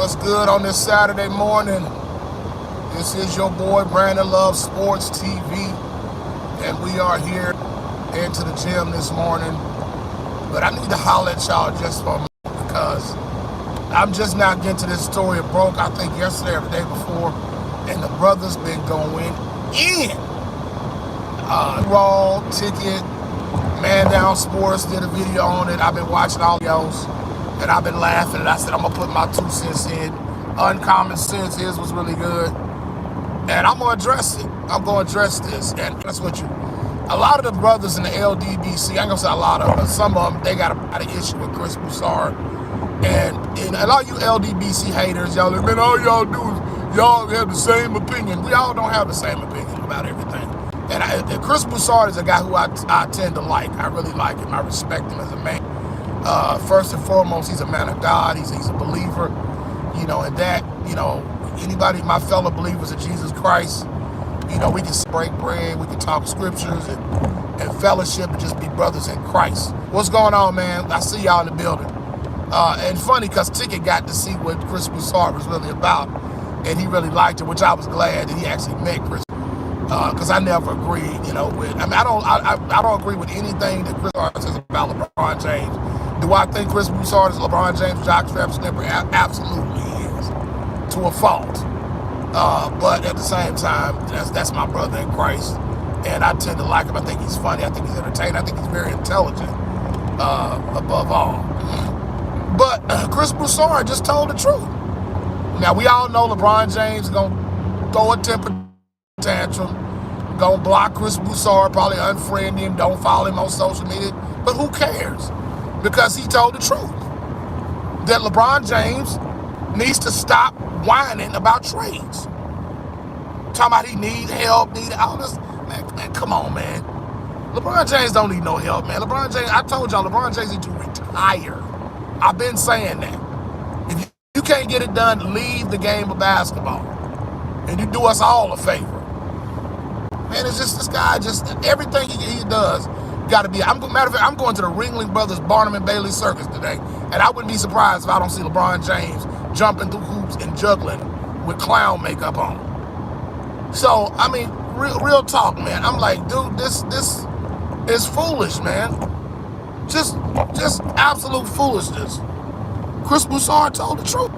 What's good on this Saturday morning? This is your boy Brandon Loves Sports TV, and we are here into the gym this morning. But I need to holler at y'all just for a minute because I'm just now getting to this story. It broke, I think, yesterday or the day before, and the brother's been going in. Raw Ticket, Man Down Sports did a video on it. I've been watching all those, and I've been laughing, and I said I'm gonna put my 2 cents in. Uncommon Sense, his was really good, and I'm gonna address it. I'm gonna address this, and that's what you. A lot of the brothers in the LDBC, I ain't gonna say a lot of them, but some of them, they got an issue with Chris Broussard, and a lot of you LDBC haters, y'all like, man, all y'all do is y'all have the same opinion. We all don't have the same opinion about everything. And Chris Broussard is a guy who I tend to like. I really like him. I respect him as a man. First and foremost, he's a man of God. He's a believer, and that, anybody, my fellow believers of Jesus Christ, we can break bread, we can talk scriptures and fellowship and just be brothers in Christ. What's going on, man? I see y'all in the building. And funny, because Ticket got to see what Chris Broussard was really about, and he really liked it, which I was glad that he actually met Chris. Because I never agreed, with. I don't agree with anything that Chris Broussard says about LeBron James. Do I think Chris Broussard is LeBron James' jockstrap snipper? Absolutely he is, to a fault. But at the same time, that's my brother in Christ, and I tend to like him. I think he's funny. I think he's entertaining. I think he's very intelligent, above all. But Chris Broussard just told the truth. Now we all know LeBron James is gonna throw a temper tantrum, gonna block Chris Broussard, probably unfriend him, don't follow him on social media, but who cares? Because he told the truth that LeBron James needs to stop whining about trades. Talking about he need help, need all this. Man, come on, man. LeBron James don't need no help, man. LeBron James, I told y'all, LeBron James need to retire. I've been saying that. If you can't get it done, leave the game of basketball. And you do us all a favor. Man, it's just this guy, just everything he does got to be. Matter of fact, I'm going to the Ringling Brothers Barnum and Bailey Circus today, and I wouldn't be surprised if I don't see LeBron James jumping through hoops and juggling with clown makeup on. So, I mean, real talk, man. I'm like, dude, this is foolish, man. Just absolute foolishness. Chris Broussard told the truth.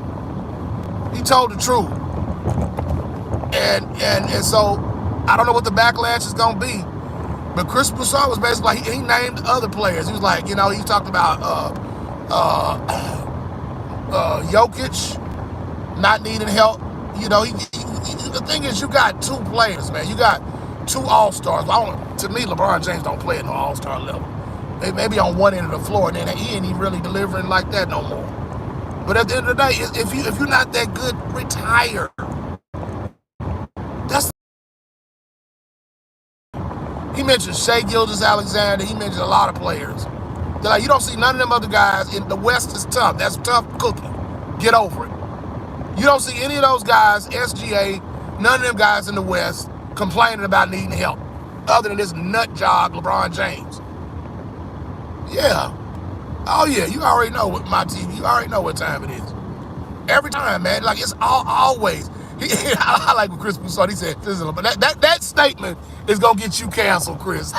He told the truth. And so I don't know what the backlash is gonna be, but Chris Broussard was basically like, he named other players. He was like, he talked about Jokic not needing help. The thing is, you got 2 players, man. You got 2 all-stars. To me, LeBron James don't play at no all-star level. They maybe on one end of the floor, and then he ain't really delivering like that no more. But at the end of the day, if you're not that good, retire. He mentioned Shai Gilgeous-Alexander. He mentioned a lot of players. They're like, you don't see none of them other guys. In the West is tough. That's tough cooking. Get over it. You don't see any of those guys, SGA, none of them guys in the West complaining about needing help, other than this nut job, LeBron James. Yeah. Oh, yeah, you already know what my TV, you already know what time it is. Every time, man. Like, it's always. I like what Chris Broussard, he said, that statement is going to get you canceled, Chris.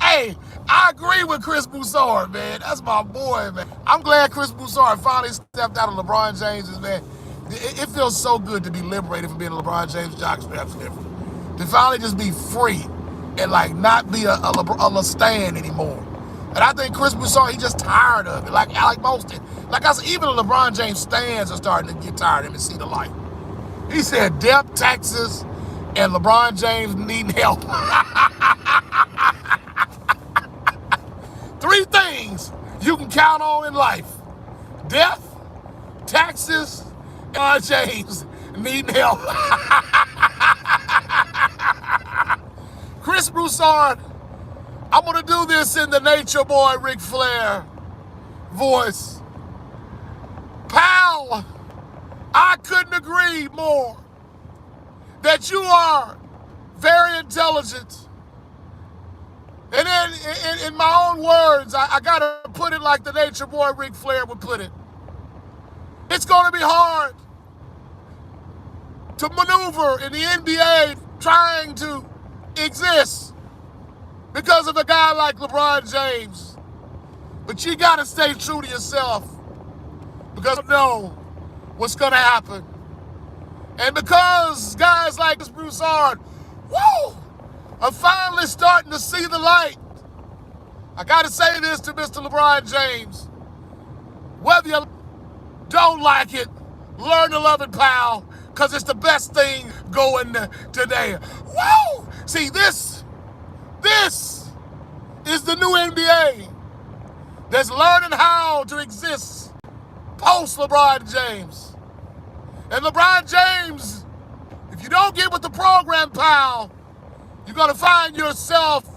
Hey, I agree with Chris Broussard, man. That's my boy, man. I'm glad Chris Broussard finally stepped out of LeBron James's, man. It feels so good to be liberated from being a LeBron James jockstrap sniffer. To finally just be free and, like, not be a LeStan anymore. And I think Chris Broussard, he just tired of it. Like most, like I said, even the LeBron James stands are starting to get tired of him and see the light. He said death, taxes, and LeBron James needing help. 3 things you can count on in life: death, taxes, and LeBron James needing help. Chris Broussard, I'm going to do this in the Nature Boy Ric Flair voice. Pal, I couldn't agree more that you are very intelligent. And then, in my own words, I got to put it like the Nature Boy Ric Flair would put it. It's going to be hard to maneuver in the NBA trying to exist because of a guy like LeBron James. But you got to stay true to yourself because you don't know what's going to happen. And because guys like this Broussard, are finally starting to see the light. I got to say this to Mr. LeBron James. Whether you don't like it, learn to love it, pal, because it's the best thing going today. See, this is the new NBA that's learning how to exist post LeBron James. And LeBron James, if you don't get with the program, pal, you're going to find yourself,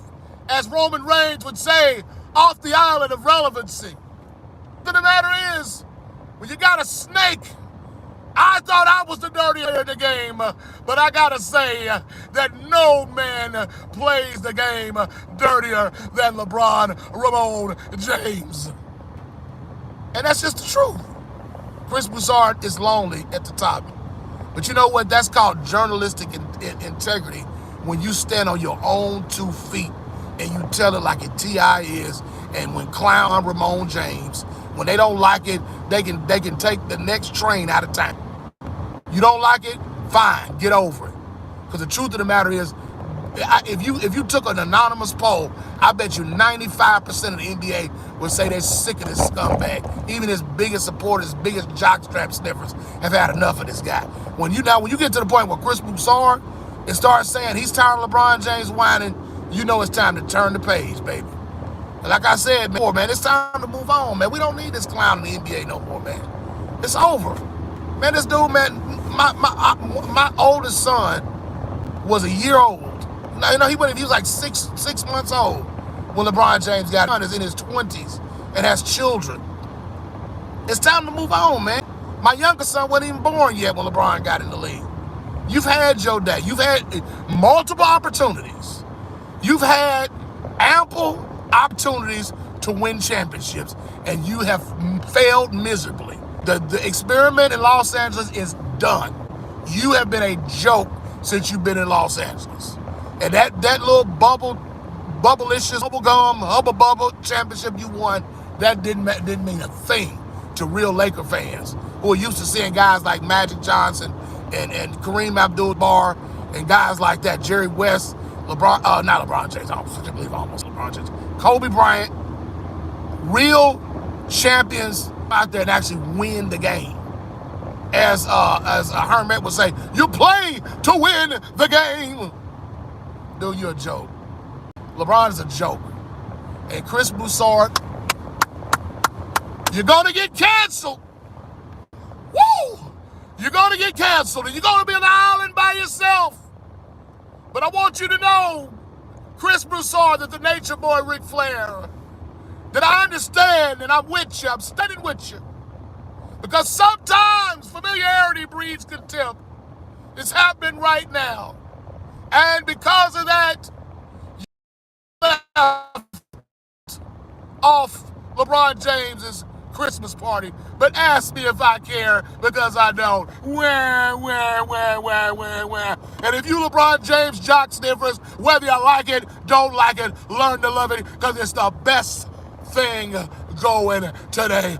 as Roman Reigns would say, off the island of relevancy. The matter is, when you got a snake, I thought I was the dirtier in the game, but I got to say that no man plays the game dirtier than LeBron Ramon James. And that's just the truth. Chris Broussard is lonely at the top. But you know what? That's called journalistic integrity. When you stand on your own 2 feet and you tell it like it T.I. is, and when clown Ramon James, when they don't like it, they can take the next train out of town. You don't like it? Fine, get over it. Because the truth of the matter is, if you took an anonymous poll, I bet you 95% of the NBA would say they're sick of this scumbag. Even his biggest supporters, biggest jockstrap sniffers have had enough of this guy. When you get to the point where Chris Broussard and starts saying he's tired of LeBron James whining, you know it's time to turn the page, baby. And like I said, man, it's time to move on, man. We don't need this clown in the NBA no more, man. It's over. Man, this dude, man, my oldest son was a year old. You know, he was like six months old when LeBron James got on. Is in his 20s and has children. It's time to move on, man. My youngest son wasn't even born yet when LeBron got in the league. You've had your day. You've had multiple opportunities. You've had ample opportunities to win championships, and you have failed miserably. The experiment in Los Angeles is done. You have been a joke since you've been in Los Angeles. And that little bubblicious, bubblegum, hubba bubble championship you won, that didn't mean a thing to real Laker fans who are used to seeing guys like Magic Johnson and Kareem Abdul-Jabbar and guys like that, Jerry West, not LeBron James, I believe almost LeBron James, Kobe Bryant, real champions out there and actually win the game. As Hermit would say, you play to win the game. Dude, you're a joke. LeBron is a joke. And Chris Broussard, you're going to get canceled. You're going to get canceled, and you're going to be on the island by yourself. But I want you to know, Chris Broussard, that the nature boy Ric Flair, that I understand and I'm with you. I'm standing with you. Because sometimes familiarity breeds contempt. It's happening right now. And because of that, you left off LeBron James's Christmas party. But ask me if I care, because I don't. Where? And if you LeBron James jock sniffers, whether you like it, don't like it, learn to love it, because it's the best thing going today.